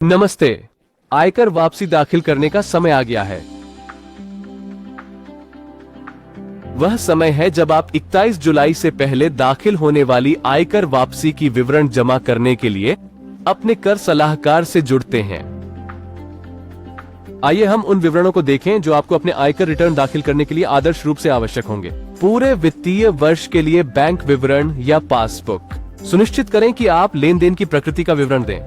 नमस्ते। आयकर वापसी दाखिल करने का समय आ गया है। वह समय है जब आप 21 जुलाई से पहले दाखिल होने वाली आयकर वापसी की विवरण जमा करने के लिए अपने कर सलाहकार से जुड़ते हैं। आइए हम उन विवरणों को देखें जो आपको अपने आयकर रिटर्न दाखिल करने के लिए आदर्श रूप से आवश्यक होंगे। पूरे वित्तीय वर्ष के लिए बैंक विवरण या पासबुक। सुनिश्चित करें कि आप लेन देन की प्रकृति का विवरण दें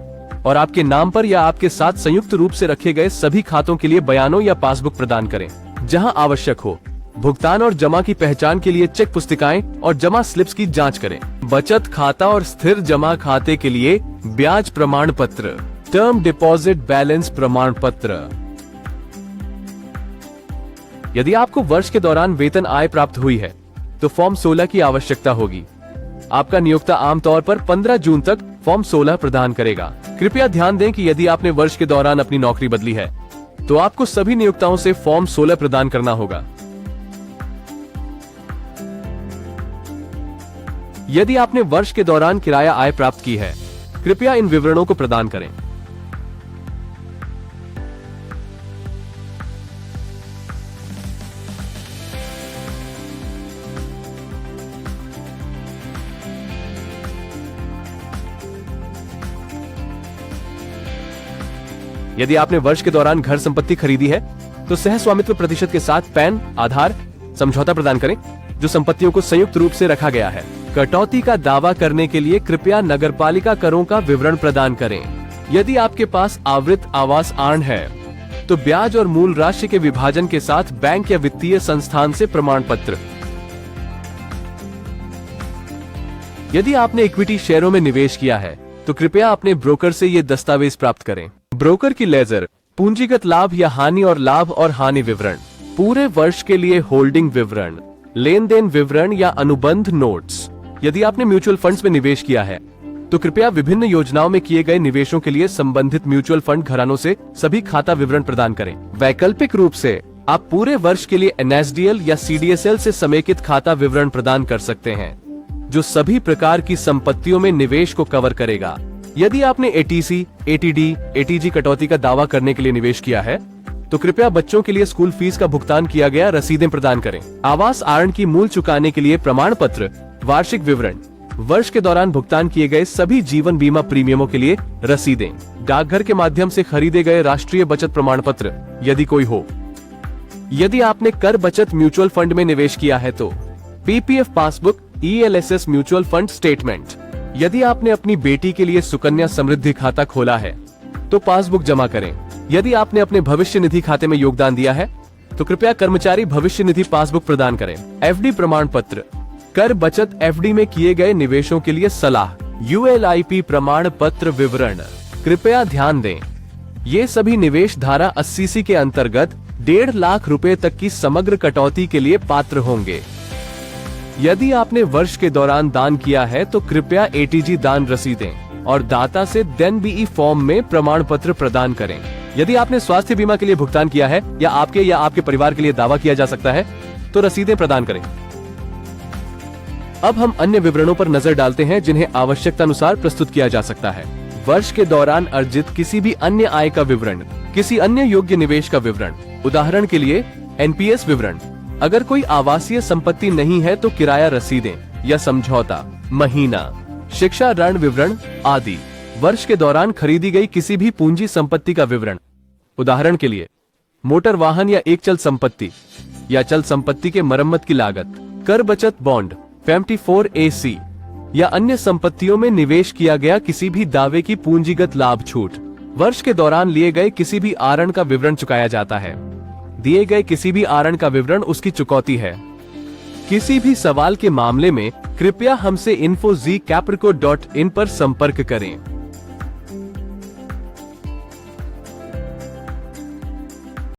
और आपके नाम पर या आपके साथ संयुक्त रूप से रखे गए सभी खातों के लिए बयानों या पासबुक प्रदान करें। जहां आवश्यक हो, भुगतान और जमा की पहचान के लिए चेक पुस्तिकाएं और जमा स्लिप्स की जांच करें। बचत खाता और स्थिर जमा खाते के लिए ब्याज प्रमाण पत्र, टर्म डिपॉजिट बैलेंस प्रमाण पत्र। यदि आपको वर्ष के दौरान वेतन आय प्राप्त हुई है तो फॉर्म 16 की आवश्यकता होगी। आपका नियोक्ता आमतौर पर 15 जून तक फॉर्म 16 प्रदान करेगा। कृपया ध्यान दें कि यदि आपने वर्ष के दौरान अपनी नौकरी बदली है तो आपको सभी नियोक्ताओं से फॉर्म 16 प्रदान करना होगा। यदि आपने वर्ष के दौरान किराया आय प्राप्त की है, कृपया इन विवरणों को प्रदान करें। यदि आपने वर्ष के दौरान घर संपत्ति खरीदी है तो सह स्वामित्व प्रतिशत के साथ पैन, आधार, समझौता प्रदान करें जो संपत्तियों को संयुक्त रूप से रखा गया है। कटौती का दावा करने के लिए कृपया नगरपालिका करों का विवरण प्रदान करें। यदि आपके पास आवृत आवास आर्ण है तो ब्याज और मूल राशि के विभाजन के साथ बैंक या वित्तीय संस्थान से प्रमाण पत्र। यदि आपने इक्विटी शेयरों में निवेश किया है तो कृपया अपने ब्रोकर से ये दस्तावेज प्राप्त करें। ब्रोकर की लेजर, पूंजीगत लाभ या हानि और लाभ और हानि विवरण, पूरे वर्ष के लिए होल्डिंग विवरण, लेन देन विवरण या अनुबंध नोट्स। यदि आपने म्यूचुअल फंड्स में निवेश किया है तो कृपया विभिन्न योजनाओं में किए गए निवेशों के लिए संबंधित म्यूचुअल फंड घरानों से सभी खाता विवरण प्रदान करें। वैकल्पिक रूप से आप पूरे वर्ष के लिए NSDL या CDSL से समेकित खाता विवरण प्रदान कर सकते हैं जो सभी प्रकार की संपत्तियों में निवेश को कवर करेगा। यदि आपने ATC, ATD, ATG कटौती का दावा करने के लिए निवेश किया है तो कृपया बच्चों के लिए स्कूल फीस का भुगतान किया गया रसीदें प्रदान करें। आवास आर्ण की मूल चुकाने के लिए प्रमाण पत्र, वार्षिक विवरण, वर्ष के दौरान भुगतान किए गए सभी जीवन बीमा प्रीमियमों के लिए रसीदें, डाकघर के माध्यम से खरीदे गए राष्ट्रीय बचत प्रमाण पत्र यदि कोई हो। यदि आपने कर बचत म्यूचुअल फंड में निवेश किया है तो PPF passbook, ELSS mutual fund statement. यदि आपने अपनी बेटी के लिए सुकन्या समृद्धि खाता खोला है तो पासबुक जमा करें। यदि आपने अपने भविष्य निधि खाते में योगदान दिया है तो कृपया कर्मचारी भविष्य निधि पासबुक प्रदान करें। FD प्रमाण पत्र, कर बचत FD में किए गए निवेशों के लिए सलाह, ULIP प्रमाण पत्र विवरण। कृपया ध्यान दें, ये सभी निवेश धारा 80C के अंतर्गत 1.5 लाख रुपए तक की समग्र कटौती के लिए पात्र होंगे। यदि आपने वर्ष के दौरान दान किया है तो कृपया ATG दान रसीदें और दाता से देन BE फॉर्म में प्रमाण पत्र प्रदान करें। यदि आपने स्वास्थ्य बीमा के लिए भुगतान किया है या आपके परिवार के लिए दावा किया जा सकता है तो रसीदें प्रदान करें। अब हम अन्य विवरणों पर नजर डालते हैं जिन्हें आवश्यकतानुसार प्रस्तुत किया जा सकता है। वर्ष के दौरान अर्जित किसी भी अन्य आय का विवरण, किसी अन्य योग्य निवेश का विवरण, उदाहरण के लिए NPS विवरण। अगर कोई आवासीय संपत्ति नहीं है तो किराया रसीदें या समझौता, महीना, शिक्षा ऋण विवरण आदि। वर्ष के दौरान खरीदी गई किसी भी पूंजी संपत्ति का विवरण, उदाहरण के लिए मोटर वाहन या एक चल संपत्ति या चल संपत्ति के मरम्मत की लागत। कर बचत बॉन्ड, 54AC या अन्य संपत्तियों में निवेश किया गया किसी भी दावे की पूंजीगत लाभ छूट। वर्ष के दौरान लिए गए किसी भी आरण का विवरण चुकाया जाता है। दिए गए किसी भी आरण का विवरण उसकी चुकौती है। किसी भी सवाल के मामले में कृपया हमसे info@caprico.in पर संपर्क करें।